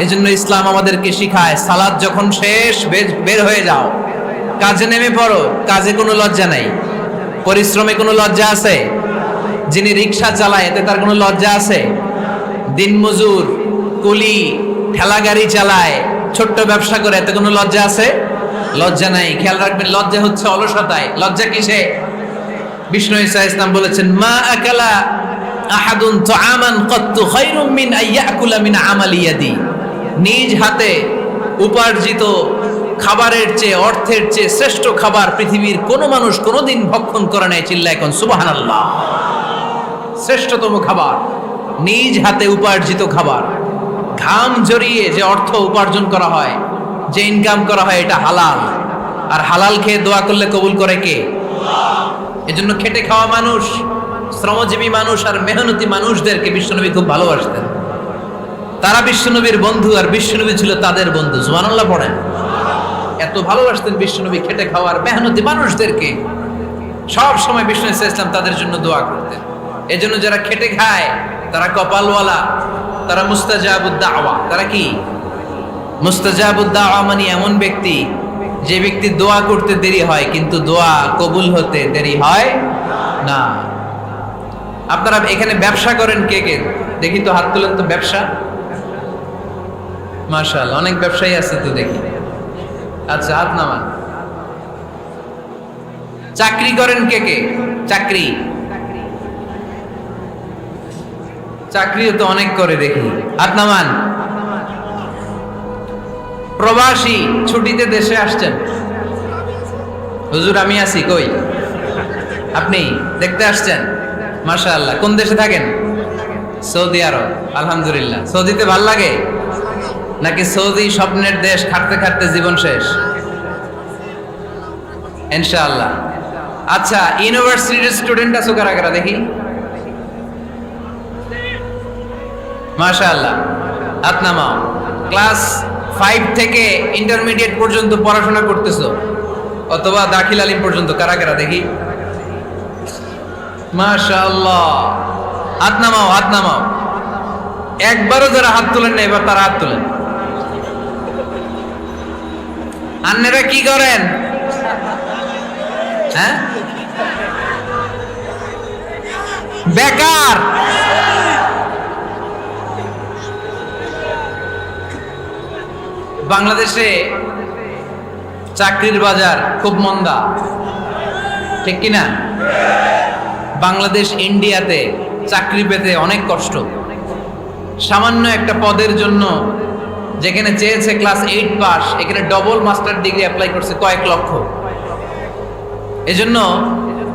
এজন্য ইসলাম আমাদেরকে শিখায় সালাত যখন শেষ বের হয়ে যাও, কাজে নেমে পড়ো। কাজে কোনো লজ্জা নাই, পরিশ্রমে কোনো লজ্জা আছে? যিনি রিক্সা চালায় এতে তার কোনো লজ্জা আছে? দিনমজুর, কুলি, ঠেলা গাড়ি চালায়, ছোট্ট ব্যবসা করে, এতে কোনো লজ্জা আছে? লজ্জা নাই। খেয়াল রাখবেন, লজ্জা হচ্ছে অলসতায়। লজ্জা কিসে? বিষ্ণু ঈসা ইসলাম বলেছেন, মা আকালা আহাদুন তুআমান ক্বাত্তু খায়রুম মিন আইয়াকুলা মিন আমালি ইয়াদি। নিজ হাতে উপার্জিত খাবারের চেয়ে, অর্থের চেয়ে শ্রেষ্ঠ খাবার পৃথিবীর কোনো মানুষ কোনোদিন ভক্ষণ করে নাই। চিল্লায় কোন সুবহানাল্লাহ। শ্রেষ্ঠতম খাবার নিজ হাতে উপার্জিত খাবার। ঘাম ঝরিয়ে যে অর্থ উপার্জন করা হয়, যে ইনকাম করা হয়, এটা হালাল। আর হালাল খেয়ে দোয়া করলে কবুল করে কে? এজন্য খেটে খাওয়া মানুষ, শ্রমজীবী মানুষ আর মেহনতি মানুষদেরকে বিশ্বনবী খুব ভালোবাসতেন। তারা বিশ্বনবীর বন্ধু আর বিশ্বনবী ছিল তাদের বন্ধু। সুবহানাল্লাহ পড়েন। এত ভালোবাসতেন বিশ্বনবী খেটে খাওয়ার মেহনতি মানুষদেরকে। সব সময় বিষ্ণু ইসলাম তাদের জন্য দোয়া করতেন। এজন্য যারা খেটে খায় তারা কপালওয়ালা, তারা মুস্তাজাবুদ দাওয়া। তারা কি? মুস্তাজাবুদ দাওয়া মানে এমন ব্যক্তি যে ব্যক্তি দোয়া করতে দেরি হয় কিন্তু দোয়া কবুল হতে দেরি হয় না। আপনারা এখানে ব্যবসা করেন কে কে? দেখি তো, হাত তুলেন তো। ব্যবসা, মাশাআল্লাহ, অনেক ব্যবসায়ী আছে তো দেখি। আচ্ছা, হাত নামান। চাকরি করেন কে কে? চাকরি, চাকরিও তো অনেক করে দেখি, হাত নামান। প্রবাসী, ছুটিতে দেশে আসছেন? হুজুর আমি আছি। কই? আপনি দেখতে আসছেন? মাশাআল্লাহ। কোন দেশে থাকেন? সৌদি আরব। আলহামদুলিল্লাহ। সৌদিতে ভাল লাগে নাকি সৌদি স্বপ্নের দেশ, খাটতে খাটতে জীবন শেষ? ইনশাআল্লাহ। আচ্ছা, ইউনিভার্সিটির স্টুডেন্ট আছো কারা কারা দেখি? মাশাআল্লাহ, হাত নামাও। ক্লাস 5 থেকে ইন্টারমিডিয়েট পর্যন্ত পড়াশোনা করতেছো অথবা দাখিল আলিম পর্যন্ত, কারা কারা দেখি? মাশাআল্লাহ, হাত নামাও, হাত নামাও। একবারও যারা হাত তোলেন না এবার তারা হাত তোলেন। আন্নারা কি করেন? হ্যাঁ, বেকার। বাংলাদেশে চাকরির বাজার খুব মন্দা, ঠিক কিনা? বাংলাদেশ ইন্ডিয়াতে চাকরি পেতে অনেক কষ্ট। সামান্য একটা পদের জন্য যেখানে চেয়েছে ক্লাস 8 পাস, এখানে ডবল মাস্টার ডিগ্রি অ্যাপ্লাই করছে কয়েক লক্ষ। এজন্য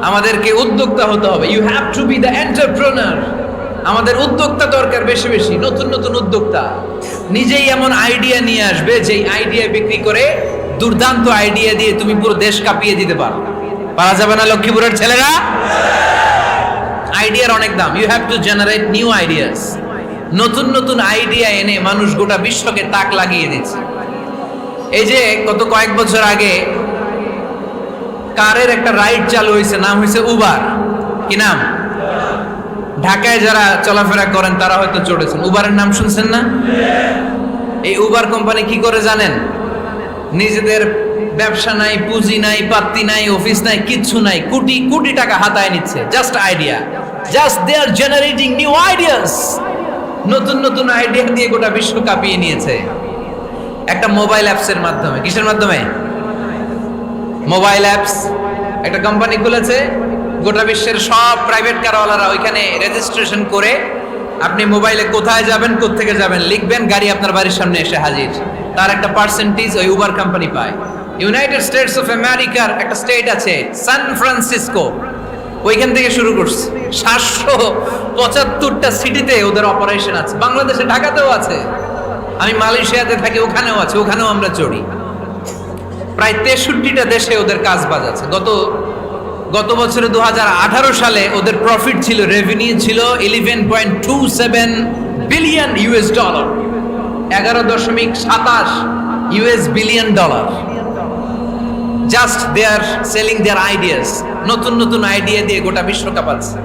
আমাদেরকে উদ্যোক্তা হতে হবে। You have to be the entrepreneur. আমাদের উদ্যোক্তা দরকার, বেশি বেশি নতুন নতুন উদ্যোক্তা। নিজেই এমন আইডিয়া নিয়ে আসবে যেই আইডিয়া বিক্রি করে দুর্দান্ত আইডিয়া দিয়ে তুমি পুরো দেশ কাঁপিয়ে দিতে পারো। পারা যাবে না লক্ষ্মীপুরের ছেলেরা? আইডিয়ার অনেক দাম। You have to generate new ideas. নতুন নতুন আইডিয়া এনে মানুষ গোটা বিশ্বকে তাক লাগিয়ে দিচ্ছে। এই যে কত কয়েক বছর আগে কারের একটা রাইড চালু হয়েছে, নাম হয়েছে উবার। কি নাম? ঢাকায় যারা চলাফেরা করেন তারা হয়তো চড়েছেন। উবারের নাম শুনছেন না? এই উবার কোম্পানি কি করে জানেন? নিজেদের ব্যবসা নাই, পুঁজি নাই, পাত্তি নাই, অফিস নাই, কিচ্ছু নাই, কোটি কোটি টাকা হাতায় নিচ্ছে। Just idea, just they are generating new ideas. নতুন নতুন আইডিয়া দিয়ে গোটা বিশ্ব কাঁপিয়ে নিয়েছে একটা মোবাইল অ্যাপসের মাধ্যমে। কিসের মাধ্যমে? Mobile apps. একটা কোম্পানি খুলেছে, গোটা বিশ্বের সব প্রাইভেট কারওয়ালারা ওইখানে রেজিস্ট্রেশন করে আপনি মোবাইলে কোথায় যাবেন, কোত্থেকে যাবেন লিখবেন, গাড়ি আপনার বাড়ির সামনে এসে হাজির। তার একটা পার্সেন্টেজ ওই উবার কোম্পানি পায়। ইউনাইটেড স্টেটস অফ আমেরিকার একটা স্টেট আছে সান ফ্রান্সিসকো, ওইখান থেকে শুরু করছে। 775টা সিটিতে ওদের অপারেশন আছে। বাংলাদেশে ঢাকাতেও আছে। আমি মালয়েশিয়াতে থাকি, ওখানেও আছে, ওখানেও আমরা চড়ি। প্রায় 63টা দেশে ওদের কাজ বাজ আছে। গত বছরে 2018 সালে ওদের প্রফিট ছিল, রেভিনিউ ছিল 11.27 billion US dollar, 11.27 US billion dollar. Just they are selling their ideas. নতুন নতুন আইডিয়া দিয়ে গোটা বিশ্ব কাঁপাচ্ছে।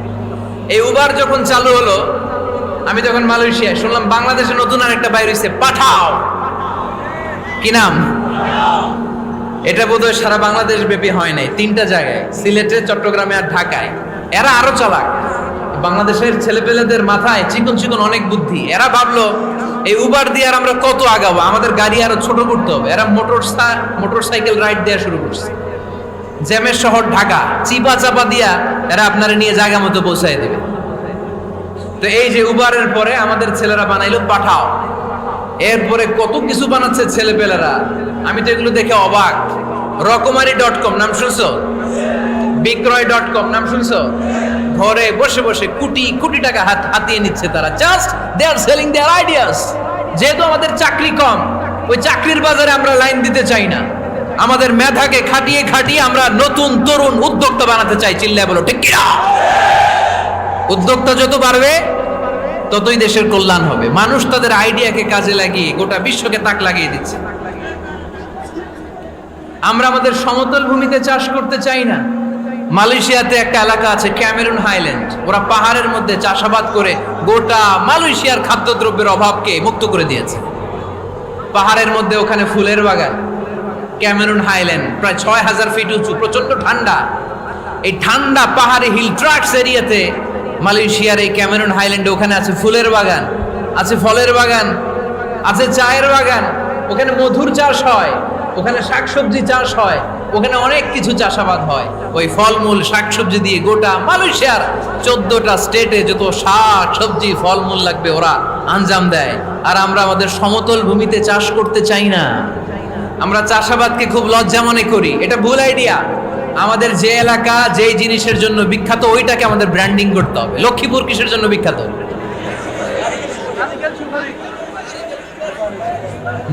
এই উবার যখন চালু হলো আমি যখন মালয়েশিয়ায় শুনলাম বাংলাদেশে নতুন আরেকটা বাইর হইছে, পাঠাও। কি নাম? এটা বোধহয় সারা বাংলাদেশ ব্যাপী হয় নাই, 3টা জায়গায়, সিলেটে, চট্টগ্রামে আর ঢাকায়। এরা আরো চালাক, বাংলাদেশের ছেলেপেলেদের মাথায় চিকন চিকন অনেক বুদ্ধি। এরা ভাবলো এই উবার দিয়ে আর আমরা কত আগাবো, আমাদের গাড়ি আরো ছোট করতে হবে। এরা মোটরসাইকেল রাইড দেওয়া শুরু করছে। জ্যামের শহর ঢাকা, চিপা চাপা দিয়া এরা আপনারা নিয়ে জায়গা মতো পৌঁছায় দেবে। তো এই যে উবারের পরে আমাদের ছেলেরা বানাইলো পাঠাও। এরপরে কত কিছু বানাচ্ছে ছেলেপেলেরা, আমি তো এগুলো দেখে অবাক। রকমারি.com নাম শুনছো? বিক্রয়.com নাম শুনছো? ঘরে বসে বসে কোটি কোটি টাকা হাতিয়ে নিচ্ছে তারা, just they are selling their ideas. যেহেতু আমাদের চাকরি কম, ওই চাকরির বাজারে আমরা লাইন দিতে চাই না, আমাদের মেধাকে খাটিয়ে খাটিয়ে আমরা নতুন তরুণ উদ্যোক্তা বানাতে চাই। চিল্লায় বলো ঠিক কিনা? উদ্যোক্তা যত বাড়বে ততই দেশের কল্যাণ হবে। মানুষ তাদের আইডিয়াকে কাজে লাগিয়ে গোটা বিশ্বকে তাক লাগিয়ে দিচ্ছে। আমরা আমাদের সমতল ভূমিতে চাষ করতে চাই না। মালয়েশিয়াতে একটা এলাকা আছে ক্যামেরুন হাইল্যান্ড, ওরা পাহাড়ের মধ্যে চাষাবাদ করে গোটা মালয়েশিয়ার খাদ্যদ্রব্যের অভাবকে মুক্ত করে দিয়েছে। পাহাড়ের মধ্যে ওখানে ফুলের বাগান, ক্যামেরুন হাইল্যান্ড প্রায় 6000 ফিট উঁচু, প্রচন্ড ঠান্ডা। এই ঠান্ডা পাহাড়ি হিল ট্রাক্স এরিয়াতে মালয়েশিয়ার এই ক্যামেরুন হাইল্যান্ডে ওখানে আছে ফুলের বাগান, আছে ফলের বাগান, আছে চায়ের বাগান, ওখানে মধুর চাষ হয়, ওখানে শাকসবজি চাষ হয়, ওখানে অনেক কিছু চাষাবাদ হয়। ওই ফলমূল শাকসবজি দিয়ে গোটা মালয়েশিয়ার 14টা স্টেটে যত শাক সবজি ফলমূল লাগবে ওরা আঞ্জাম দেয়। আর আমরা আমাদের সমতল ভূমিতে চাষ করতে চাই না। আমরা চাষাবাদকে খুব লজ্জা মনে করি, এটা ভুল আইডিয়া। আমাদের যে এলাকা যেই জিনিসের জন্য বিখ্যাত ওইটাকে আমাদের ব্র্যান্ডিং করতে হবে। লক্ষ্মীপুর কিসের জন্য বিখ্যাত?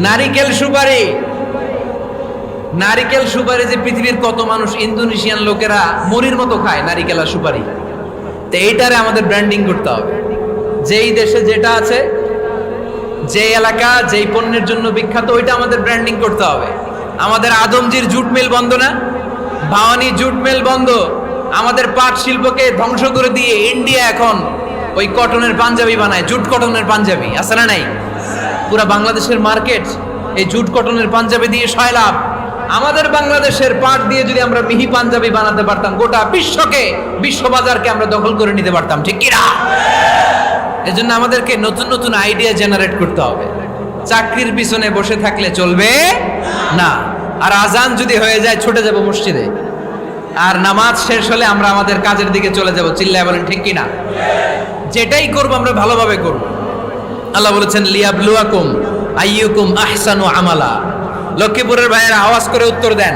নারিকেল সুপারি। নারিকেল সুপারি যে পৃথিবীর কত মানুষ, ইন্দোনেশিয়ান লোকেরা মুড়ির মতো খায় নারিকেল আর সুপারি। তো এইটারে আমাদের ব্র্যান্ডিং করতে হবে। যেই দেশে যেটা আছে, যে এলাকা যেই পণ্যের জন্য বিখ্যাত ওইটা আমাদের ব্র্যান্ডিং করতে হবে। আমাদের আদমজির জুট মিল বন্ধ না? ভাওয়ানি জুট মিল বন্ধ। আমাদের পাট শিল্পকে ধ্বংস করে দিয়ে ইন্ডিয়া এখন ওই কটনের পাঞ্জাবি বানায়, জুট কটনের পাঞ্জাবি। আছে না নাই? পুরা বাংলাদেশের মার্কেট এই জুট কটনের পাঞ্জাবি দিয়ে সয়লাভ। আমাদের বাংলাদেশের পাট দিয়ে যদি আমরা মিহি পাঞ্জাবি বানাতে পারতাম, গোটা বিশ্ববাজারকে আমরা দখল করে নিতে পারতাম। ঠিক কিনা? এজন্য আমাদেরকে নতুন নতুন আইডিয়া জেনারেট করতে হবে। চাকরির পিছনে বসে থাকলে চলবে না। আর আজান যদি হয়ে যায় ছুটে যাব মসজিদে, আর নামাজ শেষ হলে আমরা আমাদের কাজের দিকে চলে যাব। চিল্লায় বলেন ঠিক কিনা? যেটাই করব আমরা ভালোভাবে করব। আল্লাহ বলেছেন লিয়াবলুয়াকুম আইয়ুকুম আহসানু আমালা। লক্ষ্মীপুরের ভাইয়েরা আওয়াজ করে উত্তর দেন,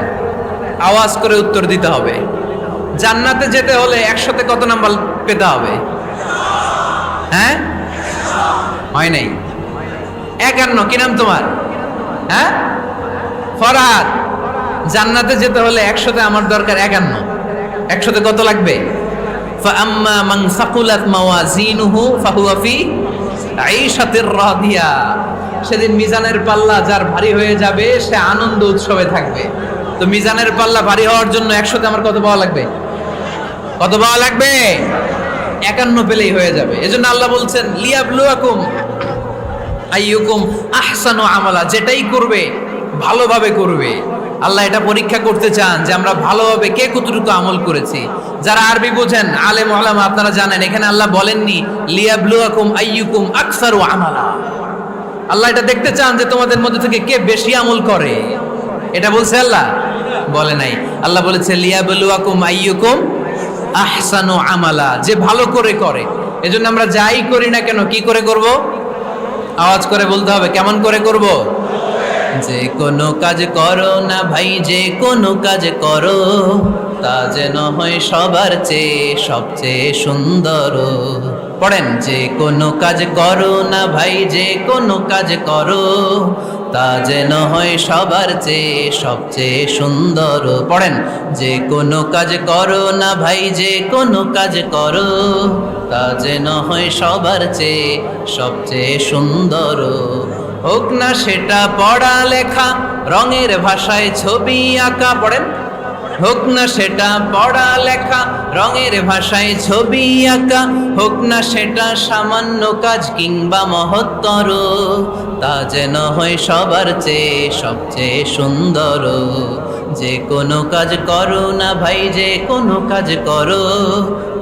আওয়াজ করে উত্তর দিতে হবে। জান্নাতে যেতে হলে 100তে কত নাম্বার পেতে হবে? হ্যাঁ, হয় নাই 51। কি নাম তোমার? হ্যাঁ, ফরহাদ। জান্নাতে যেতে হলে 100তে আমার দরকার 51। 100তে কত লাগবে? ফাআম্মা মান সাকুলাত মাওয়াজিনুহু ফাহুয়া ফি আইশাতির রাদিয়া। সেদিন মিজানের পাল্লা যার ভারী হয়ে যাবে সে আনন্দ উৎসবে থাকবে। তো মিজানের পাল্লা ভারী হওয়ার জন্য 100তে আমার কত পাওয়া লাগবে? কত পাওয়া লাগবে? 51 পেলেই হয়ে যাবে। এজন্য আল্লাহ বলছেন লিয়াবলুয়াকুম আইয়ুকুম আহসানু আমালা। যেটাই করবে ভালোভাবে করবে। আল্লাহ এটা পরীক্ষা করতে চান যে আমরা ভালোভাবে কে কতটুকু আমল করেছি। যারা আরবি বোঝেন আলেম ওলামা আপনারা জানেন, এখানে আল্লাহ বলেননি লিয়াবলুয়াকুম আইয়ুকুম আকসারু আমালা। আল্লাহ এটা দেখতে চান যে তোমাদের মধ্যে থেকে কে বেশি আমল করে। এটা বলছে আল্লাহ? বলে নাই। আল্লাহ বলেছে লিয়াবলুয়াকুম আইয়ুকুম আহসানু আমালা, যে ভালো করে করে। এজন্য আমরা যাই করি না কেন কি করে করব? আওয়াজ করে বলতে হবে। কেমন করে করব? যে কোনো কাজ করো না ভাই, যে কোনো কাজ করো তা যেন হয় সবার চেয়ে সবচেয়ে সুন্দর। পড়েন, যে কোনো কাজ করো না ভাই, যে কোনো কাজ করো তা যেন হয় সবার চেয়ে সবচেয়ে সুন্দর। পড়েন, যে কোনো কাজ করো না ভাই, যে কোনো কাজ করো তা যেন হয় সবার চেয়ে সবচেয়ে সুন্দর। হোক না সেটা পড়া লেখা, রঙের ভাষায় ছবি আঁকা। পড়েন, হোক না সেটা পড়া লেখা, রঙের ভাষায় ছবি আঁকা, হোক না সেটা সামান্য কাজ কিংবা মহত্তর, তা যেন হয় সবার চেয়ে সবচেয়ে সুন্দর। যে কোনো কাজ করো না ভাই, যে কোনো কাজ করো,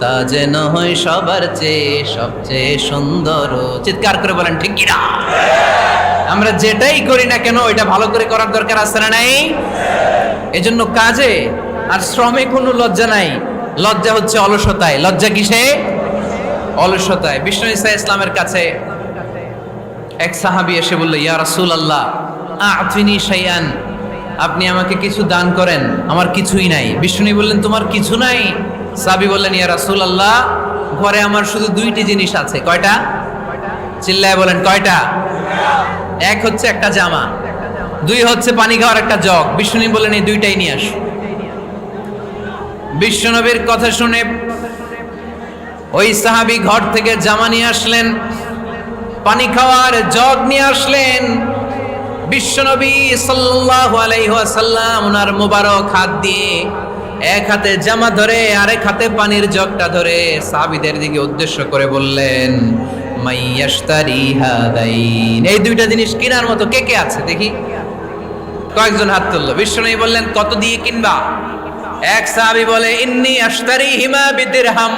তা যেন হয় সবার চেয়ে সবচেয়ে সুন্দর। চিৎকার করে বলেন ঠিক কিনা? আমরা যেটাই করি না কেন এটা ভালো করে করার দরকার আছে না নাই? এজন্য কাজে আর শ্রমে কোনো লজ্জা নাই। লজ্জা হচ্ছে অলসতায়। লজ্জা কিসে? অলসতায়। বিষ্ণু ঈসা ইসলামের কাছে এক সাহাবী এসে বলল, ইয়া রাসূলুল্লাহ আ'তিনি শাইআন, আপনি আমাকে কিছু দান করেন, আমার কিছুই নাই। বিষ্ণু বললেন, তোমার কিছু নাই? সাহাবী বললেন, ইয়া রাসূলুল্লাহ ঘরে আমার শুধু দুইটি জিনিস আছে। কয়টা? চিল্লায় বলেন কয়টা? এক হচ্ছে একটা জামা, দুই হচ্ছে পানি খাওয়ার একটা জগ। বিষ্ণু বললেন, এই দুইটাই নিয়ে আসো। বিশ্বনবীর কথা শুনে ওই সাহাবী ঘর থেকে জামা নিয়ে আসলেন, পানি খাওয়ার জগ নিয়ে আসলেন। বিশ্বনবী সাল্লাল্লাহু আলাইহি ওয়াসাল্লাম ওনার মোবারক হাত দিয়ে এক হাতে জামা ধরে আরেক হাতে পানির জগটা ধরে সাহাবীদের দিকে উদ্দেশ্য করে বললেন, মাইয়াশতারি হাদাইন, এই দুইটা জিনিস কেনার মতো কে কে আছে দেখি? কয়েকজন হাত তুললো। বিশ্বনবী বললেন, কত দিয়ে কিনবা? এক সাহাবী বলে, ইন্নী আশতারিহিমা বিদিরহাম,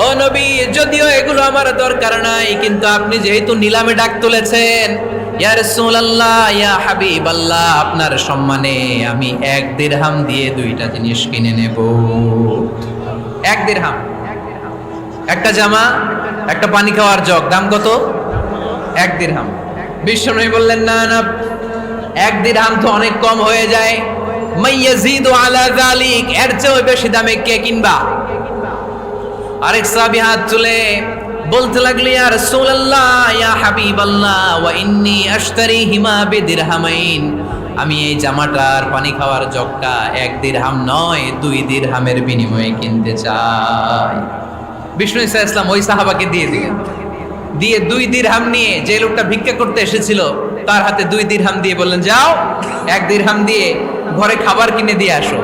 ও নবী যদিও এগুলো আমার দরকার নাই, কিন্তু আপনি যেহেতু নিলামে ডাক তুলেছেন, ইয়া রাসূলুল্লাহ ইয়া হাবিবাল্লাহ, আপনার সম্মানে আমি 1 দিরহাম দিয়ে দুইটা জিনিস কিনে নেব। 1 দিরহাম, একটা জামা, একটা পানি খাওয়ার জগ, দাম কত? 1 দিরহাম। বিশ্বনবী বললেন, না না, 1 দিরহাম তো অনেক কম হয়ে যায়, মাইয়াজিদু আলা যালিক, এর চেয়ে বেশি দামে কে কিনবা? আরেক সাহাবী হাত তুলে বলতে লাগলো, ইয়া রাসূলুল্লাহ ইয়া হাবিবাল্লাহ ওয়া ইন্নী আশতারিহিমা বিদিরহামাইন, আমি এই জামাটার পানি খাওয়ার জগটা 1 দিরহাম নয় 2 দিরহামের বিনিময়ে কিনতে চাই। বিষ্ণু ঈসা ইসলাম ওই সাহাবাকে দিয়ে দিলেন, দিয়ে 2 দিরহাম নিয়ে যে লোকটা ভিক্ষা করতে এসেছিল তার হাতে 2 দিরহাম দিয়ে বললেন, যাও 1 দিরহাম দিয়ে ঘরে খাবার কিনে দিয়ে আসো,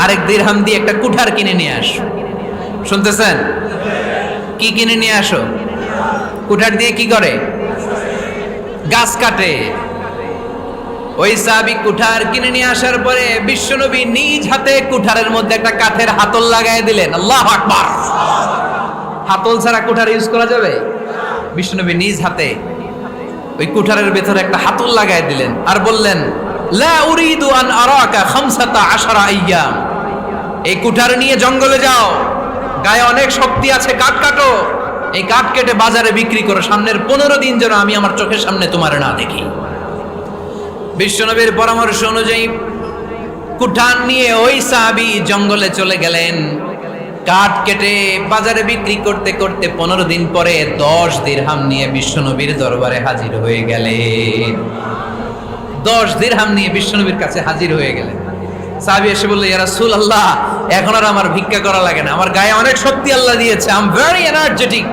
আরেক দিরহাম দিয়ে একটা কুঠার কিনে নিয়ে আসো। শুনতেছেন? কি কিনে নিয়ে আসো? কুঠার দিয়ে কি করে? গাছ কাটে। ওই সাহাবী কুঠার কিনে নিয়ে আসার পরে বিশ্বনবী নিজ হাতে কুঠারের মধ্যে একটা কাঠের হাতল লাগাই দিলেন। আল্লাহু আকবার! হাতল ছাড়া কুঠার ইউজ করা যাবে? বিশ্বনবী নিজ হাতে ওই কুঠারের ভেতরে একটা হাতল লাগাই দিলেন আর বললেন, লা উরিদু আন আরাকা 15 আইয়াম, এই কুঠার নিয়ে জঙ্গলে যাও, গায়ে অনেক শক্তি আছে, কাঠ কাটো, এই কাঠ কেটে বাজারে বিক্রি করো, সামনের 15 দিন যেন আমি আমার চোখের সামনে তোমার না দেখি। বিশ্বনবীর পরামর্শ অনুযায়ী কুঠার নিয়ে ওই সাহাবী জঙ্গলে চলে গেলেন। কাঠ কেটে বাজারে বিক্রি করতে করতে 15 দিন পরে 10 দিরহাম নিয়ে বিশ্বনবীর দরবারে হাজির হয়ে গেলেন। 10 দিরহাম নিয়ে বিশ্বনবীর কাছে হাজির হয়ে গেলেন। সাহাবী এসে বলল, ইয়া রাসূলুল্লাহ এখন আর আমার ভিক্ষা করা লাগে না, আমার গায়ে অনেক শক্তি আল্লাহ দিয়েছে, আই এম ভেরি এনার্জেটিক,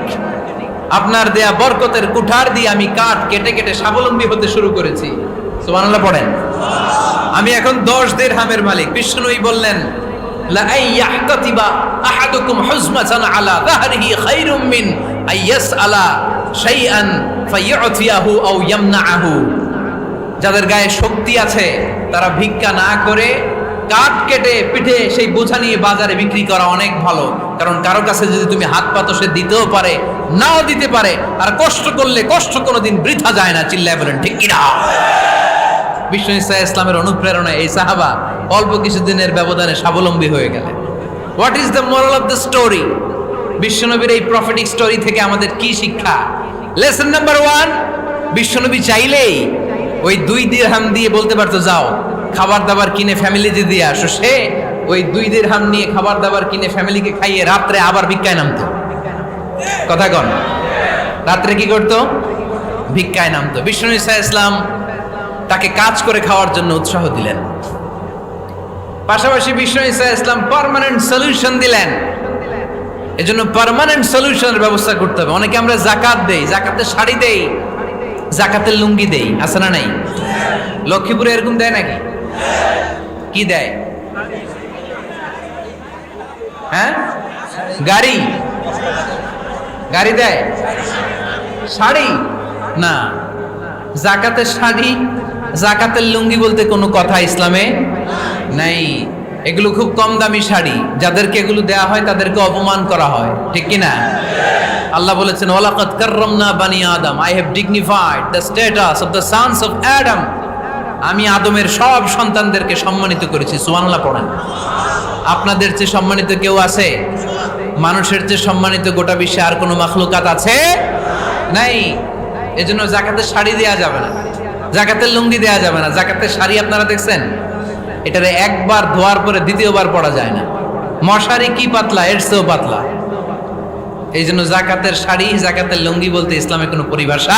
আপনার দেয়া বরকতের কুঠার দিয়ে আমি কাঠ কেটে কেটে স্বাবলম্বী হতে শুরু করেছি। সুবহানাল্লাহ পড়েন। আমি এখন 10 দিরহামের মালিক। বিশ্বনবী বললেন, লা আইয়াহতাতিবা আহাদুকুম হুজমাতান আলা যাহরিহি খায়রুম মিন আইয়াসআলা শাইআন ফায়ু'তিয়াহু আও ইয়ামনাহু, যাদের গায়ে শক্তি আছে তারা ভিক্ষা না করে কাঠ কেটে পিঠে সেই বোঝা নিয়ে বাজারে বিক্রি করা অনেক ভালো, কারণ কারো কাছে যদি তুমি হাত পাতো সে দিতেও পারে নাও দিতে পারে, আর কষ্ট করলে কষ্ট কোনোদিন বৃথা যায় না। চিল্লায় বলেন ঠিক কিনা? বিষ্ণু ঈসা ইসলামের অনুপ্রেরণায় এই সাহাবা অল্প কিছুদিনের ব্যবধানে স্বাবলম্বী হয়ে গেলেন। What is the moral of the story? বিশ্বনবীর এই প্রফেটিক স্টোরি থেকে আমাদের কি শিক্ষা? লেসন নাম্বার 1, বিশ্বনবী চাইলেই ওই 2 দিরহাম দিয়ে বলতে পারতো, যাও খাবার দাবার কিনে ফ্যামিলিতে দিয়ে আসো। সে ওই 2 দিরহাম নিয়ে খাবার দাবার কিনে ফ্যামিলিকে খাইয়ে রাত্রে আবার ভিক্ষায় নামতো। কথা কন, রাত্রে কি করতো? ভিক্ষায় নামতো। বিষ্ণু ঈসা ইসলাম তাকে কাজ করে খাওয়ার জন্য উৎসাহ দিলেন। পাশাপাশি বিষ্ণু ঈসা ইসলাম পার্মানেন্ট সলিউশন দিলেন। এজন্য পার্মানেন্ট সলিউশনের ব্যবস্থা করতে হবে। অনেকে আমরা যাকাত দেই, যাকাতের শাড়ি দেই, যাকাতের লুঙ্গি দেই, আছে না নাই? লক্ষ্মীপুরে এরকম দেয় নাকি? কি দেয়? হ্যাঁ, গাড়ি গাড়ি দেয়, শাড়ি না। জাকাতের শাড়ি, জাকাতের লুঙ্গি বলতে কোনো কথা ইসলামে নাই। এগুলো খুব কম দামি শাড়ি, যাদেরকে এগুলো দেয়া হয় তাদেরকে অপমান করা হয়, ঠিক কি না? আল্লাহ বলেছেন ওয়ালাকাদ কাররামনা বানি আদম, I have dignified the status of the sons of Adam. আমি আদমের সব সন্তানদেরকে সম্মানিত করেছি। সুবহানাল্লাহ পড়েন। আপনাদের চেয়ে সম্মানিত কেউ আছে? মানুষের চেয়ে সম্মানিত গোটা বিশ্বে আর কোনো মাখলুকাত আছে? নাই। এজন্য জাকাতের শাড়ি দেয়া যাবে না, জাকাতের লুঙ্গি দেয়া যাবে না। জাকাতের শাড়ি আপনারা দেখছেন, এটারে একবার ধোয়ার পরে দ্বিতীয়বার পরা যায় না। মশারি কি পাতলা, এর চেয়েও পাতলা। এই জন্য জাকাতের শাড়ি, জাকাতের লুঙ্গি বলতে ইসলামে কোনো পরিভাষা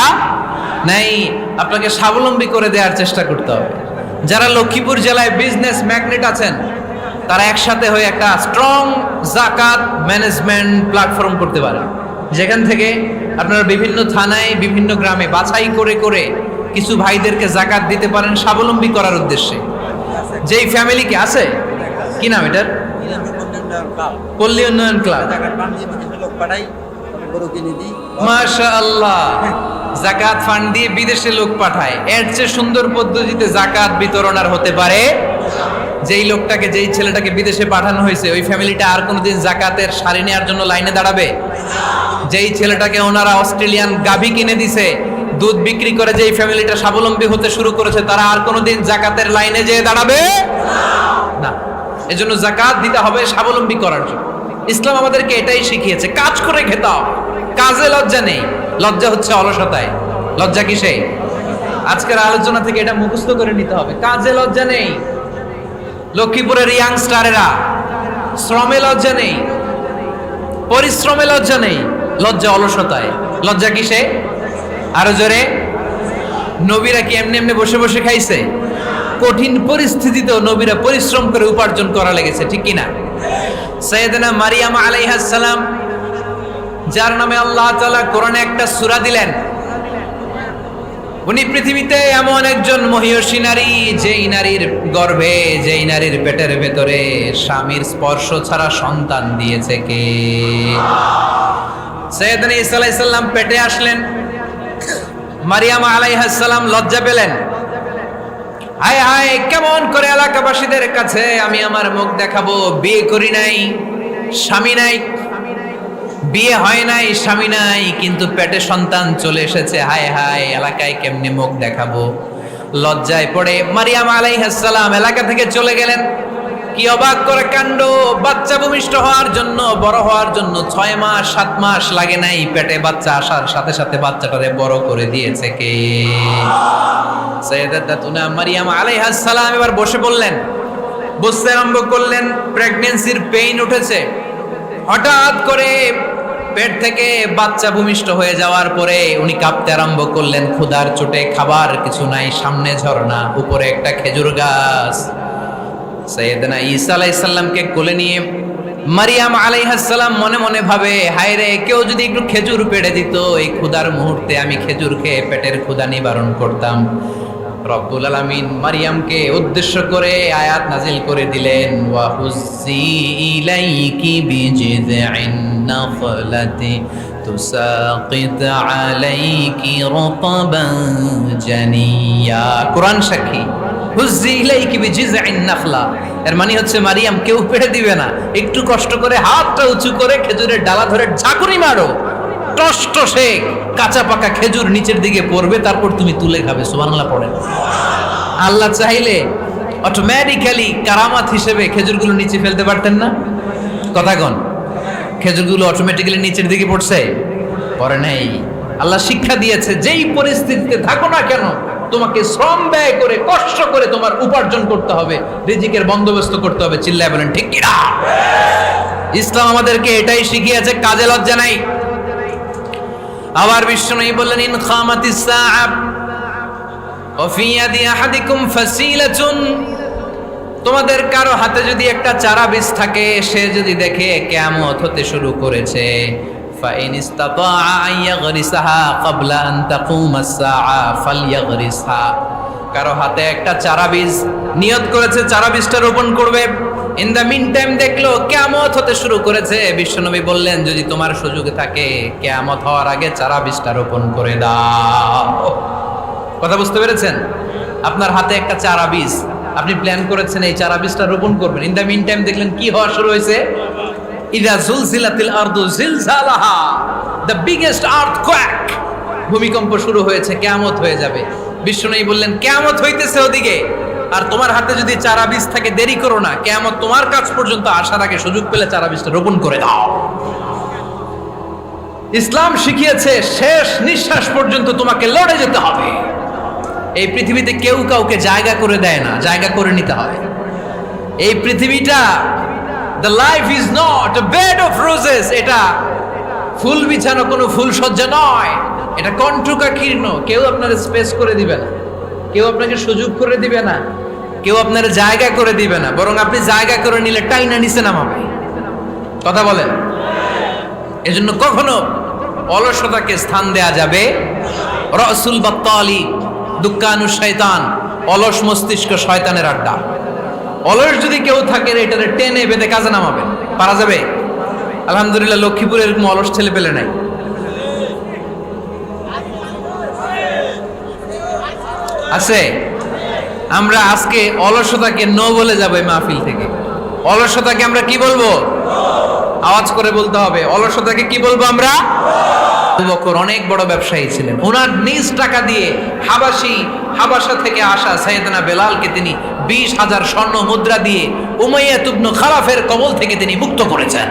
নাই। আপনাকে স্বাবলম্বী করে দেওয়ার চেষ্টা করতে হবে। যারা লক্ষ্মীপুর জেলায় বিজনেস ম্যাগনেট আছেন, তারা একসাথে হয়ে একটা স্ট্রং জাকাত ম্যানেজমেন্ট প্ল্যাটফর্ম করতে পারেন, যেখান থেকে আপনারা বিভিন্ন থানায়, বিভিন্ন গ্রামে বাছাই করে করে কিছু ভাইদেরকে জাকাত দিতে পারেন স্বাবলম্বী করার উদ্দেশ্যে। যেই ফ্যামিলিকে আছে, কি নাম এটার? পল্লী উন্নয়ন ক্লাব। মাশাআল্লাহ, জাকাত ফান্ড দিয়ে বিদেশে লোক পাঠায়। এর চেয়ে সুন্দর পদ্ধতিতে জাকাত বিতরণ আর হতে পারে? যেই লোকটাকে, যেই ছেলেটাকে বিদেশে পাঠানো হয়েছে, ওই ফ্যামিলিটা আর কোনোদিন জাকাতের শাড়ি নেওয়ার জন্য লাইনে দাঁড়াবে? যেই ছেলেটাকে ওনারা অস্ট্রেলিয়ান গাভী কিনে দিছে, দুধ বিক্রি করে যেই ফ্যামিলিটা স্বাবলম্বী হতে শুরু করেছে, তারা আর কোনোদিন জাকাতের লাইনে যেয়ে দাঁড়াবে না। এজন্য জাকাত দিতে হবে স্বাবলম্বী করার জন্য। ইসলাম আমাদেরকে এটাই শিখিয়েছে, কাজ করে খেতে হবে। কাজে লজ্জা নেই, লজ্জা হচ্ছে অলসতায়। লজ্জা কিসে? আজকের আলোচনা থেকে এটা মুখস্থ করে নিতে হবে, কাজে লজ্জা নেই। লক্ষ্মীপুরের ইয়াংস্টারেরা শ্রমে লজ্জা নেই, পরিশ্রমে লজ্জা নেই, লজ্জা অলসতায়। লজ্জা কিসে? আরো জোরে। নবীরা কি এমনি এমনি বসে বসে খাইছে? কঠিন পরিস্থিতিতেও নবীরা পরিশ্রম করে উপার্জন করা লেগেছে, ঠিক কিনা? সাইয়েদনা মারিয়াম আলাইহিস সালাম, যার নামে আল্লাহ তাআলা কোরআনে একটা সূরা দিলেন, উনি পৃথিবীতে এমন একজন মহিয়সী নারী, যেই নারীর গর্ভে, যেই নারীর পেটের ভেতরে স্বামীর স্পর্শ ছাড়া সন্তান দিয়েছে কে? সাইয়েদনা ঈসা আলাইহিস সালাম পেটে আসলেন। মারিয়াম আলাইহিস সালাম লজ্জা পেলেন। হায় হায়, কেমন করে এলাকাবাসীদের কাছে আমি আমার মুখ দেখাবো? বিয়ে করি নাই, স্বামী নাই, বিয়ে হয় নাই, স্বামী নাই, কিন্তু পেটে সন্তান চলে এসেছে। হায় হায়, এলাকায় কেমনে মুখ দেখাবো? লজ্জায় পড়ে মারিয়াম আলাইহিস সালাম এলাকা থেকে চলে গেলেন। কি অবাক করে কাণ্ড! বাচ্চা ভূমিষ্ঠ হওয়ার জন্য, বড় হওয়ার জন্য 6 মাস 7 মাস লাগে নাই, পেটে বাচ্চা আসার সাথে সাথে বাচ্চাটারে বড় করে দিয়েছে কে? সাইয়েদাতুনা মারিয়াম আলাইহিস সালাম এবার বসে বললেন, বুঝতে আরম্ভ করলেন প্রেগন্যান্সির পেইন উঠেছে। হঠাৎ করে পেট থেকে বাচ্চা ভূমিষ্ঠ হয়ে যাওয়ার পরে উনি কাঁপতে আরম্ভ করলেন। ক্ষুধার চোটে খাবার কিছু নাই, সামনে ঝর্ণা, উপরে একটা খেজুর গাছ। সাইয়েদনা ঈসা আলাইহিস সালামকে কোলে নিয়ে মারিয়াম আলাইহিস সালাম মনে মনে ভাবে, হায় রে, কেউ যদি একটু খেজুর পেড়ে দিত, এই ক্ষুধার মুহূর্তে আমি খেজুর খেয়ে পেটের ক্ষুধা নিবারণ করতাম। রব্বুল আলামিন মারিয়ামকে উদ্দেশ্য করে আয়াত নাজিল করে দিলেন, ওয়া হুজ্জি ইলাইকি বিজিযিন নাখলাতি তুসাকিত আলাইকি রতবান জানিয়া। কোরআন সাক্ষী, হুজ্জি ইলাইকি বিজিযিন নাখলা, এর মানে হচ্ছে মারিয়াম, কেউ পেড়ে দিবে না, একটু কষ্ট করে হাতটা উঁচু করে খেজুরের ডালা ধরে ঝাঁকুনি মারো, টসটসে কাঁচা পাকা খেজুর নিচের দিকে পড়বে, তারপর তুমি তুলে খাবে। সুবহানাল্লাহ পড়েন। আল্লাহ চাইলে অটোমেটিক্যালি কারামাত হিসেবে খেজুরগুলো নিচে ফেলতে পারতেন না? কথা কন, খেজুরগুলো অটোমেটিক্যালি নিচের দিকে পড়ছে? পড়ে নাই। আল্লাহ শিক্ষা দিয়েছে, যেই পরিস্থিতিতে থাকো না কেন, তোমাকে শ্রম ব্যয় করে, কষ্ট করে তোমার উপার্জন করতে হবে, রিজিকের বন্দোবস্ত করতে হবে। চিল্লায় বলেন ঠিক কিনা? ইসলাম আমাদেরকে এটাই শিখিয়েছে, কাজে লজ্জা নাই। আবার বিশ্বনবী বললেন, ইন খামাতিস সাআ ওয়া ফি ইয়াদি আহাদিকুম ফাসিলাতুন, তোমাদের কারো হাতে যদি একটা চারা বীজ থাকে, সে যদি দেখে কিয়ামত হতে শুরু করেছে, ফাইন ইসতাতাআ আন ইয়াগরিসাহা ক্বাবলা আন তাকুমাস সাআ ফালইয়াগরিসহা, কারো হাতে একটা চারা বীজ নিয়ত করেছে চারা বীজটা রোপণ করবে, ইন দ্য মিন টাইম দেখলো কিয়ামত হতে শুরু করেছে। বিশ্বনবী বললেন, যদি তোমার সুযোগ থাকে কিয়ামত হওয়ার আগে চারা বীজটা রোপণ করে দাও। কথা বুঝতে পেরেছেন? আপনার হাতে একটা চারা বীজ, আপনি প্ল্যান করেছেন এই চারা বীজটা রোপণ করবেন। ইন দ্য মিন টাইম দেখলেন কি হওয়া শুরু হয়েছে? ইযা জুলজিলাতিল আরদু জিলজালাহা, দ্য বিগেস্ট আর্থকোয়েক, ভূমিকম্প শুরু হয়েছে, কিয়ামত হয়ে যাবে। বিশ্বনবী বললেন, কিয়ামত হইতেছে ওদিকে, আর তোমার হাতে যদি চারা বীজ থাকে দেরি করো না, কিয়ামত তোমার কাছ পর্যন্ত আসার আগে সুযোগ পেলে চারা বীজটা রোপণ করে দাও। ইসলাম শিখিয়েছে শেষ নিঃশ্বাস পর্যন্ত তোমাকে লড়ে যেতে হবে। এই পৃথিবীতে কেউ কাউকে জায়গা করে দেয় না, জায়গা করে নিতে হয়। এই পৃথিবীটা, the life is not a bed of roses, এটা ফুল বিছানো কোনো ফুলসজ্জা নয়, এটা কণ্টকাকীর্ণ। কেউ আপনার স্পেস করে দিবে না, কেউ আপনাকে সুযোগ করে দিবে না, কেউ আপনার জায়গা করে দিবে না, বরং আপনি জায়গা করে নিলে টাইনা নিচে নামাবে। কথা বলেন? এজন্য কখনো অলসতাকে স্থান দেয়া যাবে। রাসূল বাত্তালি দুক্কানু শয়তান, অলস মস্তিষ্ক শয়তানের আড্ডা। অলস যদি কেউ থাকে এটারে টেনে বেঁধে কাজে নামাবেন, পারা যাবে? আলহামদুলিল্লাহ লক্ষ্মীপুরে এরকম অলস ছেলে পেলে নাই। আছে? আমরা আজকে অলসতাকে নো বলে যাবো এই মাহফিল থেকে। অলসতাকে আমরা কি বলবো? আওয়াজ করে বলতে হবে। অলসতাকে কি বলবো আমরা? আবু বকর অনেক বড় ব্যবসায়ী ছিলেন। ওনার নিজ টাকা দিয়ে হাবাসা থেকে আসা সাইয়েদনা বেলালকে তিনি 20,000 স্বর্ণ মুদ্রা দিয়ে উমাইয়া ইবনে খালাফের কবল থেকে তিনি মুক্ত করেছেন।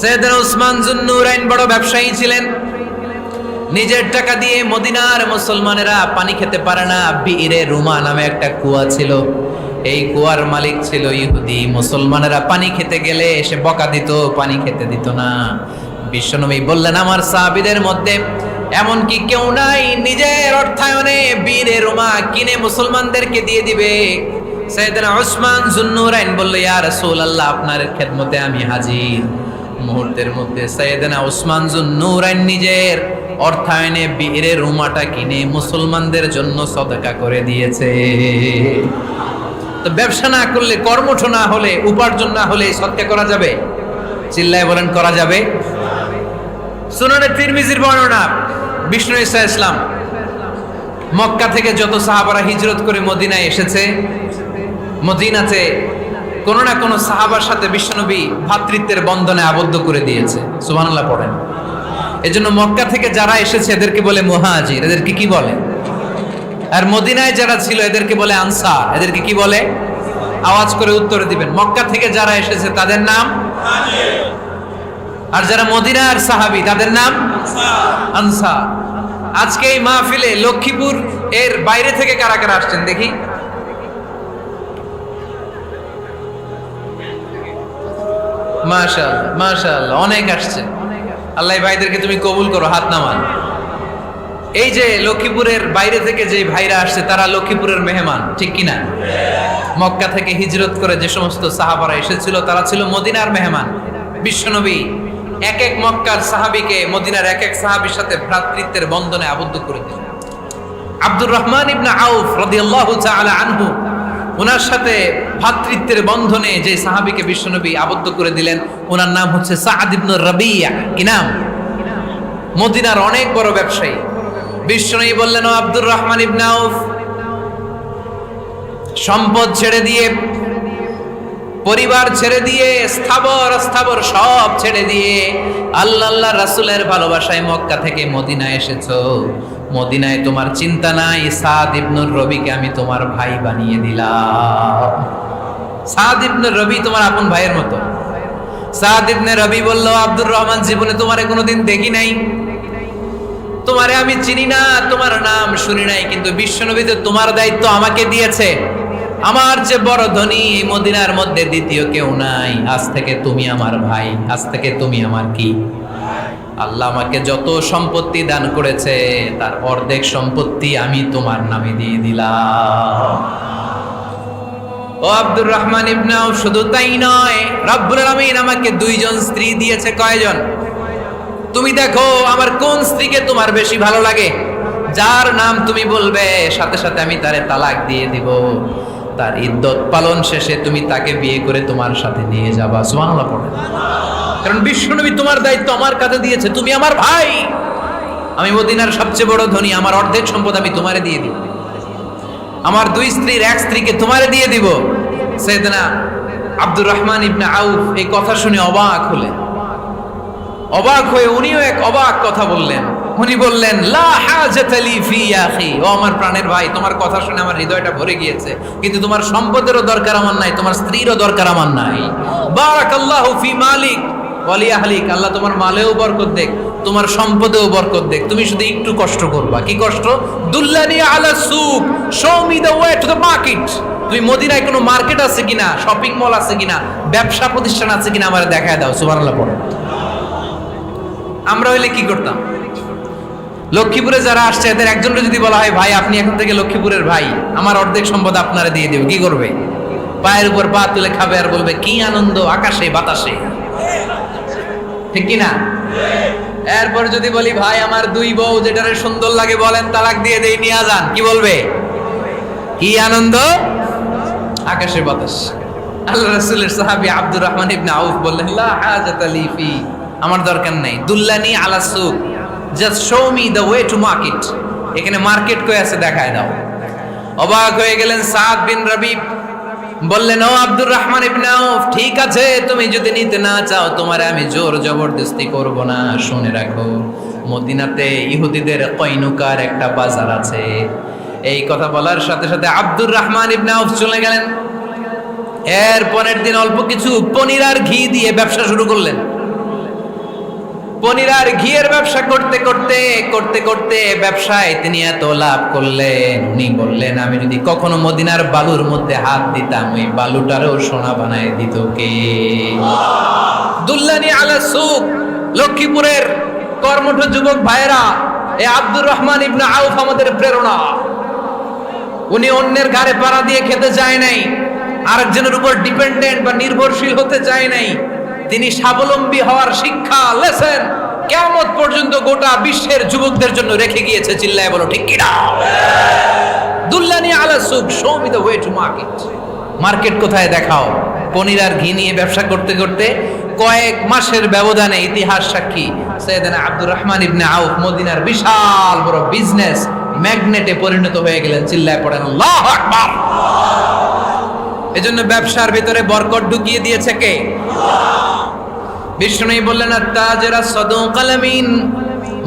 সাইয়েদনা উসমান যুন্নুরাইন বড় ব্যবসায়ী ছিলেন। নিজের টাকা দিয়ে মদিনার মুসলমানেরা পানি খেতে পারে না, বিইরে রুমা নামে একটা কুয়া ছিল, এই কুয়ার মালিক ছিল ইহুদি। মুসলমানেরা পানি খেতে গেলে এসে বকা দিত, পানি খেতে দিত না। বিশ্বনবী বললেন, আমার সাহাবীদের মধ্যে এমন কি কেউ নাই নিজের অর্থায়নে বীরে রুমা কিনে মুসলমানদেরকে দিয়ে দিবে? সাইয়েদনা উসমান যুন্নুরাইন বলল, ইয়া রাসূলুল্লাহ, আপনার খেদমতে আমি হাজির। মুহূর্তের মধ্যে সাইয়েদনা উসমান যুন্নুরাইন নিজের অর্থায়নে বীরে রুমাটা কিনে মুসলমানদের জন্য সদকা করে দিয়েছে। তো ব্যবসা না করলে, কর্মঠ না হলে, উপার্জন না হলে সদকা করা যাবে? চিল্লায় বলেন, করা যাবে? সুনানে তিরমিজির বর্ণনা, বিষ্ণু ঈসা ইসলাম মক্কা থেকে যত সাহাবারা হিজরত করে মদিনায় এসেছে, মদিনাতে কোনো না কোনো সাহাবার সাথে বিশ্বনবী ভ্রাতৃত্বের বন্ধনে আবদ্ধ করে দিয়েছে। সুবহানাল্লাহ পড়েন। এজন্য মক্কা থেকে যারা এসেছে এদেরকে বলে মুহাজির। এদেরকে কি বলে? আর মদিনায় যারা ছিল এদেরকে বলে আনসার। এদেরকে কি বলে? আওয়াজ করে উত্তর দিবেন। মক্কা থেকে যারা এসেছে তাদের নাম মুহাজির, আর যারা মদিনার সাহাবী তাদের নাম আনসার। আজকে এই মাহফিলে লক্ষ্মীপুর এর বাইরে থেকে কারা কারা আসছেন দেখি? মাশাআল্লাহ, মাশাআল্লাহ, অনেক আসছে। আল্লাহ ভাইদেরকে তুমি কবুল করো, হাত নামান। এই যে লক্ষ্মীপুরের বাইরে থেকে যে ভাইরা আসছে তারা লক্ষ্মীপুরের মেহমান, ঠিক কিনা? মক্কা থেকে হিজরত করে যে সমস্ত সাহাবারা এসেছিল তারা ছিল মদিনার মেহমান। বিশ্বনবী এক এক মক্কার সাহাবীকে মদিনার এক এক সাহাবীর সাথে ভ্রাতৃত্বের বন্ধনে আবদ্ধ করে দিলেন। আব্দুর রহমান ইবনে আউফ রাদিয়াল্লাহু তাআলা আনহু, ওনার সাথে ভ্রাতৃত্বের বন্ধনে যে সাহাবীকে বিশ্বনবী আবদ্ধ করে দিলেন ওনার নাম হচ্ছে সাদ ইবনে রাবিয়া। কি নাম? মদিনার অনেক বড় ব্যবসায়ী। বিশ্বনবী বললেন, ও আব্দুর রহমান ইবনে আউফ, সম্পদ ছেড়ে দিয়ে, পরিবার ছেড়ে দিয়ে, স্থাবর অস্থাবর সব ছেড়ে দিয়ে আল্লাহ রাসূলের ভালোবাসায় মক্কা থেকে মদিনায় এসেছো। মদিনায় তোমার চিন্তা নাই, সাদ ইবনে রবিকে আমি তোমার ভাই বানিয়ে দিলাম। সাদ ইবনে রবি তোমার আপন ভাইয়ের মতো। সাদ ইবনে রবি বলল, আব্দুর রহমান, জীবনে তোমারে কোনোদিন দেখি নাই, তোমারে আমি চিনি না, তোমার নাম শুনি নাই, কিন্তু বিশ্বনবী তো তোমার দায়িত্ব আমাকে দিয়েছে। আমার যে বড় ধনী মদিনার মধ্যে দ্বিতীয় কেউ নাই। আজ থেকে তুমি আমার ভাই, আজ থেকে তুমি আমার কি? আল্লাহ আমাকে যত সম্পত্তি দান করেছে তার অর্ধেক সম্পত্তি আমি তোমার নামে দিয়ে দিলাম। ও আব্দুর রহমান ইবনে আউফ, শুধু তাই নয়, রব্বুল আলামিন আমাকে 2 জন স্ত্রী দিয়েছে। কয়জন? তুমি দেখো আমার কোন স্ত্রীকে তোমার বেশি ভালো লাগে, যার নাম তুমি বলবে সাথে সাথে আমি তারে তালাক দিয়ে দিব। তার ইদ্যত পালন শেষে তুমি তাকে বিয়ে করে তোমার সাথে নিয়ে যাবা। সুবহানাল্লাহ পড়ে। কারণ বিশ্বনবী তোমার দায়িত্ব আমার কাছে দিয়েছে, তুমি আমার ভাই, আমি মদিনার সবচেয়ে বড় ধনী, আমার অর্ধেক সম্পদ আমি তোমারে দিয়ে দিব, আমার দুই স্ত্রীর এক স্ত্রীকে তোমারে দিয়ে দিব। সাইয়েদনা আব্দুর রহমান ইবনে আউফ এই কথা শুনে অবাক হলেন। অবাক হয়ে উনিও এক অবাক কথা বললেন। উনি বললেন, লা হাজাতা লি ফি ইয়া আখি, ও আমার প্রাণের ভাই, তোমার কথা শুনে আমার হৃদয়টা ভরে গিয়েছে, কিন্তু তোমার সম্পদেরও দরকার আমার নাই, তোমার স্ত্রীরও দরকার আমার নাই। বারাকাল্লাহু ফি মালিক ওয়া লি আহলিক, আল্লাহ তোমার মালেও বরকত দেখ, তোমার সম্পদেও বরকত দেখ, তুমি শুধু একটু কষ্ট করবা। কি কষ্ট? দুল্লানি আলা সুক, show me the way to the market. তুমি মদিনায় কোনো মার্কেট আছে কিনা, শপিং মল আছে কিনা, ব্যবসা প্রতিষ্ঠান আছে কিনা আমারে দেখায় দাও। সুবহানাল্লাহ পড়ো। আমরা হইলে কি করতাম? লক্ষ্মীপুরে যারা আসছে এদের একজনকে যদি বলা হয়, ভাই আপনি এখন থেকে লক্ষ্মীপুরের ভাই, আমার অর্ধেক সম্পদ আপনারা দিয়ে দেব, কি করবে? পায়ের উপর পা তুলে খাবে আর বলবে কি আনন্দ আকাশে বাতাসে, ঠিক কিনা? এরপর যদি বলি, ভাই আমার দুই বউ যেটারে সুন্দর লাগে বলেন তালাক দিয়ে দেই, নিয়ে যান, কি বলবে? কি আনন্দ আকাশে বাতাস। আল্লাহ রাসূলের সাহাবী আব্দুর রহমান ইবনে আউফ বললেন, লা হাজাতা লি ফি, আমার দরকার নেই। দুল্লানি আলা সুক, just show me the way to market, এখানে মার্কেট কই আছে দেখায় দাও। অবাক হয়ে গেলেন সাদ বিন রবি, বললেন, ও আব্দুর রহমান ইবনে আউফ, ঠিক আছে তুমি যদি নিতে না চাও তোমারে আমি জোর জবরদস্তি করব না। শুনে রাখো, মদিনাতে ইহুদিদের কয়নুকার একটা বাজার আছে। এই কথা বলার সাথে সাথে আব্দুর রহমান ইবনে আউফ চলে গেলেন। এর পরের দিন অল্প কিছু পনির আর ঘি দিয়ে ব্যবসা শুরু করলেন। পনির আর ঘিয়ের ব্যবসা করতে করতে করতে করতে ব্যবসায় তিনি এত লাভ করলেন, উনি বললেন, আমি যদি কখনো মদিনার বালুর মধ্যে হাত দিতাম ওই বালুটারও সোনা বানায় দিত কে? দুল্লানি আলা সুক, লক্ষ্মীপুরের কর্মঠ যুবক ভাইরা, এই আব্দুর রহমান ইবনে আউফ আমাদের প্রেরণা। উনি অন্যের ঘাড়ে পাড়া দিয়ে খেতে চায় নাই, আরেকজনের উপর ডিপেন্ডেন্ট বা নির্ভরশীল হতে চায় নাই। তিনি স্বাবলম্বী হওয়ার শিক্ষা লেসেন কিয়ামত পর্যন্ত গোটা বিশ্বের যুবকদের জন্য রেখে গিয়েছে। চিল্লায় বলো ঠিক কিনা? দুল্লানি আলা সুক, show me the way to market. Market কোথায় দেখাও। পনির আর ঘি নিয়ে ব্যবসা করতে করতে কয়েক মাসের ব্যবধানে ইতিহাস সাক্ষী সাইয়েদনা আব্দুর রহমান ইবনে আউফ মদিনার বিশাল বড় বিজনেস ম্যাগনেটে পরিণত হয়ে গেলেন। চিল্লায় পড়েন আল্লাহু আকবার। এজন্য ব্যবসার ভিতরে বরকত ঢুকিয়ে দিয়েছে কে? বিষ্ণুই বললেন, আত-তাজিরা সাদুকাল আমিন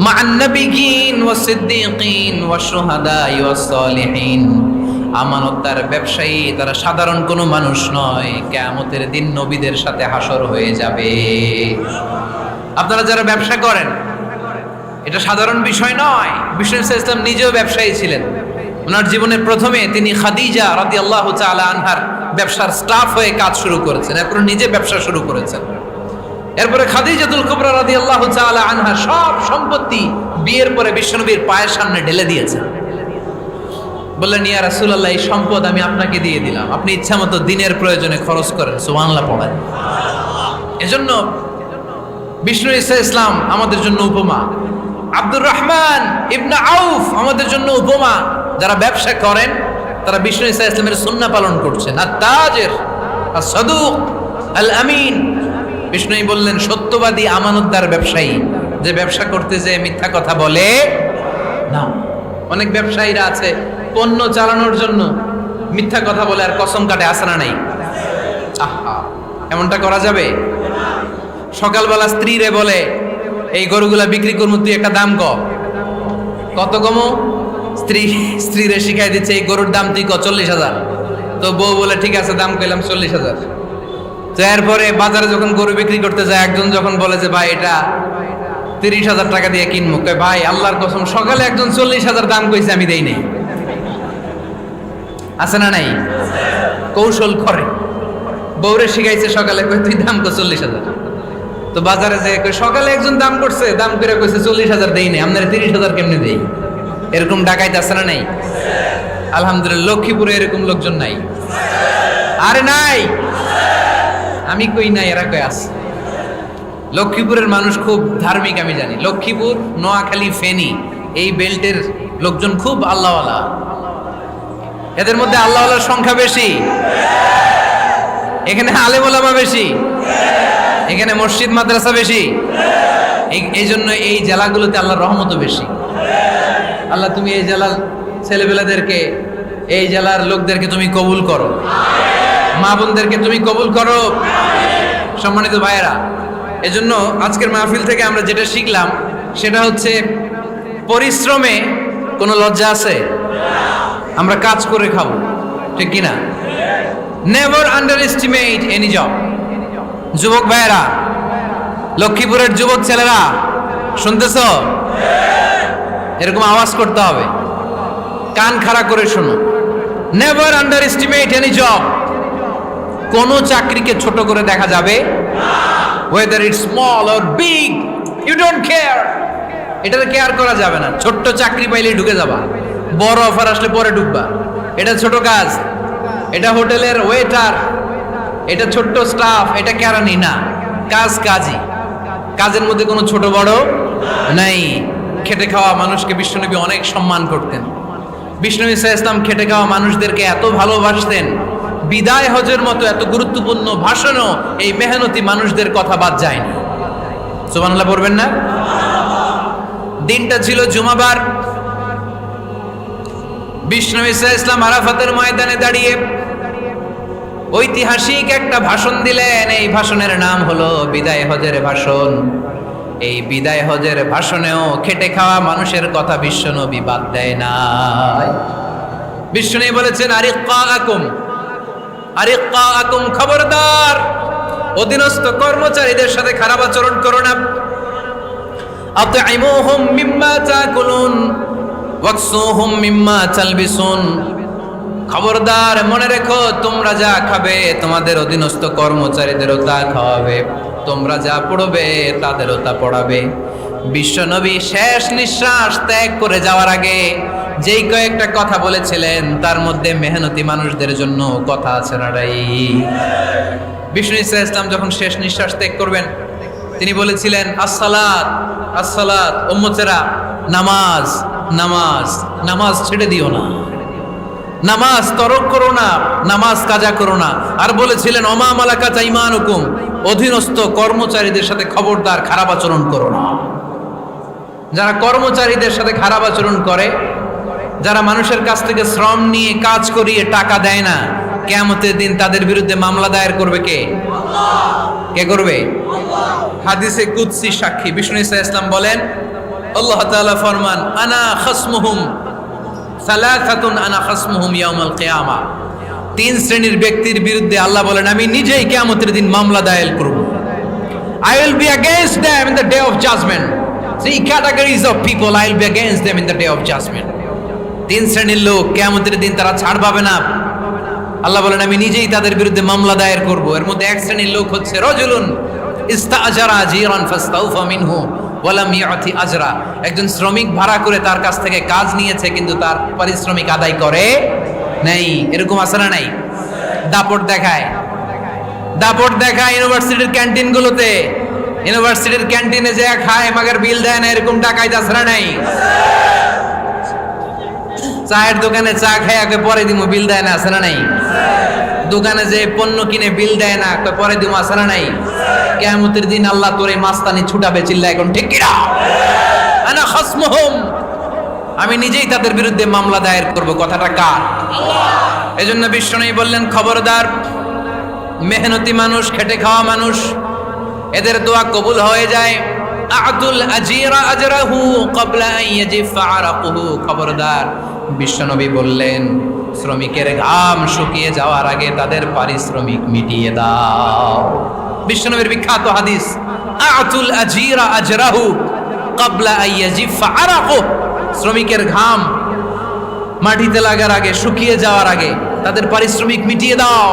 মা'আন নাবিয়্যিন ওয়াস সিদ্দীকিন ওয়াশ শুহাদা'i ওয়াস সালিহিন। আমানতদার ব্যবসায়ী তারা সাধারণ কোনো মানুষ নয়, কিয়ামতের দিন নবীদের সাথে হাসর হয়ে যাবে। আপনারা যারা ব্যবসা করেন, এটা সাধারণ বিষয় নয়। বিষ্ণু সাল্লাল্লাহু আলাইহি ওয়াসাল্লাম নিজেও ব্যবসায়ী ছিলেন। ওনার জীবনের প্রথমে তিনি খাদিজা রাদিয়াল্লাহু তাআলা আনহার ব্যবসার স্টাফ হয়ে কাজ শুরু করেছেন, এরপর নিজে ব্যবসা শুরু করেছেন। এরপরে খাদিজাতুল কুবরা রাদিয়াল্লাহু তাআলা আনহা সব সম্পত্তি বিয়ের পরে বিশ্বনবীর পায়ের সামনে ঢেলে দিয়েছেন। বললেন, ইয়া রাসূলুল্লাহ, এই সম্পদ আমি আপনাকে দিয়ে দিলাম, আপনি ইচ্ছামতো দিনের প্রয়োজনে খরচ করেন। সুবহানাল্লাহ পড়েন। এজন্য বিষ্ণু ঈসা ইসলাম আমাদের জন্য উপমা, আব্দুর রহমান ইবনে আউফ আমাদের জন্য উপমা। যারা ব্যবসা করেন তারা বিষ্ণু ঈসা ইসলামের সুন্নাহ পালন করছেন। আত-তাজির আস-সাদুক আল-আমিন, বিষ্ণুই বললেন সত্যবাদী আমানতদার ব্যবসায়ী, যে ব্যবসা করতে যে মিথ্যা কথা বলে না। অনেক ব্যবসায়ীরা আছে পণ্য চালানোর জন্য মিথ্যা কথা বলে আর কসম কাটে, আছে না নাই? আহা, এমনটা করা যাবে? সকালবেলা স্ত্রীরে বলে, এই গরুগুলা বিক্রি করবো, তুই একটা দাম কত কমো? স্ত্রীরে শিখাই দিচ্ছে, এই গরুর দাম তুই 40,000। তো বউ বলে ঠিক আছে, দাম কইলাম 40,000। তো এরপরে বাজারে যখন গরু বিক্রি করতে যায়, একজন যখন বলে যে ভাই এটা 30,000 টাকা দিয়ে কিনবো, কয় ভাই আল্লাহর কসম সকালে একজন 40,000 দাম কইছে, আমি দেই নাই। আছে না নাই? কৌশল করে। বউরে শিখাইছে সকালে, কই তুই দাম কর 40,000। তো বাজারে যে সকালে একজন দাম করছে, দাম করে কইছে 40,000 দেই নাই, আপনারা 30,000 কেমনে দেই? এরকম ডাকাইতে আছে না নাই? আলহামদুলিল্লাহ লক্ষ্মীপুরে এরকম লোকজন নাই। আরে নাই, আমি কই নাই, এরা কই আছে। লক্ষ্মীপুরের মানুষ খুব ধার্মিক, আমি জানি। লক্ষ্মীপুর, নোয়াখালী, ফেনী এই বেল্টের লোকজন খুব আল্লাহওয়ালা। এদের মধ্যে আল্লাহওয়ালার সংখ্যা বেশি, এখানে আলেম ওলামা বেশি, এখানে মসজিদ মাদ্রাসা বেশি। এই জন্য এই জেলাগুলোতে আল্লাহর রহমতও বেশি। আল্লাহ তুমি এই জেলার ছেলেবেলাদেরকে, এই জেলার লোকদেরকে তুমি কবুল করো, মা বোনদেরকে তুমি কবুল করো। সম্মানিত ভাইয়েরা, এজন্য আজকের মাহফিল থেকে আমরা যেটা শিখলাম সেটা হচ্ছে পরিশ্রমে কোনো লজ্জা আছে? আমরা কাজ করে খাবো, ঠিক কিনা? Never underestimate any job. যুবক ভাইয়েরা, লক্ষ্মীপুরের যুবক ছেলেরা শুনতেছ? এরকম আওয়াজ করতে হবে, কান খাড়া করে শোনো। Never underestimate any job. কোনো চাকরিকে ছোট করে দেখা যাবে, whether it's small or big, you don't care. এটাতে কেয়ার করা যাবে না। ছোট্ট চাকরি পাইলেই ঢুকে যাবা, বড় অফার আসলে পরে ঢুকবা। এটা ছোট কাজ, এটা হোটেলের ওয়েটার, এটা ছোট্ট স্টাফ, এটা কেরানি না। কাজ কাজই, কাজের মধ্যে কোনো ছোট বড় নাই। খেটে খাওয়া মানুষকে বিশ্বনবী অনেক সম্মান করতেন। বিশ্বনবী সাল্লাল্লাহু আলাইহি ওয়াসাল্লাম খেটে খাওয়া মানুষদেরকে এত ভালোবাসতেন, বিদায় হজের মতো এত গুরুত্বপূর্ণ ভাষণও এই মেহনতি মানুষদের কথা বাদ যায়নি। সুবহানাল্লাহ পড়বেন না? দিনটা ছিল জুমাবার। বিশ্বনবী সাল্লাল্লাহু আলাইহি ওয়াসাল্লাম আরাফাতের ময়দানে দাঁড়িয়ে ঐতিহাসিক একটা ভাষণ দিলেন। এই ভাষণের নাম হলো বিদায় হজের ভাষণ। এই বিদায় হজের ভাষণেও খেটে খাওয়া মানুষের কথা বিশ্বনবী বাদ দেয় না। বিশ্বনবী বলেছেন, আরিক্কাকুম আরিক্কাকুম, খবরদার অধীনস্থ কর্মচারীদের সাথে খারাপ আচরণ করো না। আতঈমুহুম মিম্মা তাকুলুন ওয়াকসুহুম মিম্মা তালবিসুন। খবরদার মনে রেখো, তোমরা যা খাবে তোমাদের অধীনস্থ কর্মচারীদেরও তা খাওয়াবে, তোমরা যা পড়বে তাদেরও তা পড়াবে। বিশ্বনবী শেষ নিঃশ্বাস ত্যাগ করে যাওয়ার আগে যেই কয়েকটা কথা বলেছিলেন তার মধ্যে মেহনতি মানুষদের জন্য কথা আছে না নাই? বিষ্ণু ইসা ইসলাম যখন শেষ নিঃশ্বাস ত্যাগ করবেন তিনি বলেছিলেন, আসসালাত আসসালাত, উম্মতেরা নামাজ নামাজ নামাজ ছেড়ে দিও না, নামাজ তরক করো না, নামাজ কাজা করো না। আর বলেছিলেন, অমা মালাকাত আইমানুকুম, অধীনস্থ কর্মচারীদের সাথে খবরদার খারাপ আচরণ করো না। যারা কর্মচারীদের সাথে খারাপ আচরণ করে, যারা মানুষের কাছ থেকে শ্রম নিয়ে কাজ করিয়ে টাকা দেয় না, কিয়ামতের দিন তাদের বিরুদ্ধে মামলা দায়ের করবে কে? কে করবে? হাদিসে কুদসি সাক্ষী বিষ্ণু ইসা ইসলাম বলেন, আল্লাহ তাআলা ফরমান, আনা খাসমুহুম সালাসাতুন আনা খাসমুহুম ইয়াউমাল কিয়ামা। তিন শ্রেণীর ব্যক্তির বিরুদ্ধে আল্লাহ বলেন, আমি নিজেই কিয়ামতের দিন মামলা দায়ের করব। I will be against them in the day of judgment. Three categories of people, I will be against them in the day of judgment. তিন শ্রেণীর লোক কিয়ামতের দিন তারা ছাড় পাবে না। আল্লাহ বলেন, আমি নিজেই তাদের বিরুদ্ধে মামলা দায়ের করব। এর মধ্যে এক শ্রেণীর লোক হচ্ছে রাজুলুন ইস্তাআজারা আজিরান ফাস্তাউফা মিনহু ওয়া লাম ইয়াতি আজরা। একজন শ্রমিক ভাড়া করে তার কাছ থেকে কাজ নিয়েছে কিন্তু তার পারিশ্রমিক আদায় করে নাই। এরকম আছে না নাই? দাপট দেখায়, দাপট দেখায় ইউনিভার্সিটির ক্যান্টিনগুলোতে। ইউনিভার্সিটির ক্যান্টিনে যে খায় মাগার বিল দেয় না, এরকম ডাকাইত আছে না নাই? চায়ের দোকানে চা খায় পরে দিমু, বিল দেয় না, আছে না নাই? দোকানে যে পণ্য কিনে বিল দেয় না, পরে দিমু, আছে না নাই? কিয়ামতের দিন আল্লাহ তোরে মাস্তানি ছুটাবে, চিল্লা এখন ঠিক কিনা? আনা খাসমুহুম, আমি নিজেই তাদের বিরুদ্ধে মামলা দায়ের করব। কথাটা কার? এজন্য বিশ্বনবী বললেন, খবরদার মেহনতি মানুষ, খেটে খাওয়া মানুষ, এদের দোয়া কবুল হয়ে যায়। আতুল আজিরা আজরাহু ক্বাবলা আন ইয়াজিফা আরাকুহু। খবরদার বিশ্বনবী বললেন, শ্রমিকের ঘাম শুকিয়ে যাওয়ার আগে তাদের পারিশ্রমিক মিটিয়ে দাও। বিশ্বনবীর বিখ্যাত হাদিস, আতুল আজিরা আজরাহু ক্বাবলা আন ইয়াজিফা আরাকুহু। শ্রমিকের ঘাম মাটিতে লাগার আগে, শুকিয়ে যাওয়ার আগে তাদের পারিশ্রমিক মিটিয়ে দাও।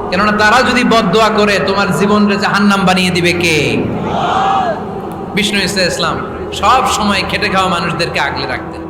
কেননা তারা যদি বদদোয়া করে তোমার জীবনকে জাহান্নাম বানিয়ে দিবে কে? বিষ্ণু ইসা ইসলাম সব সময় খেটে খাওয়া মানুষদেরকে আগলে রাখতেন।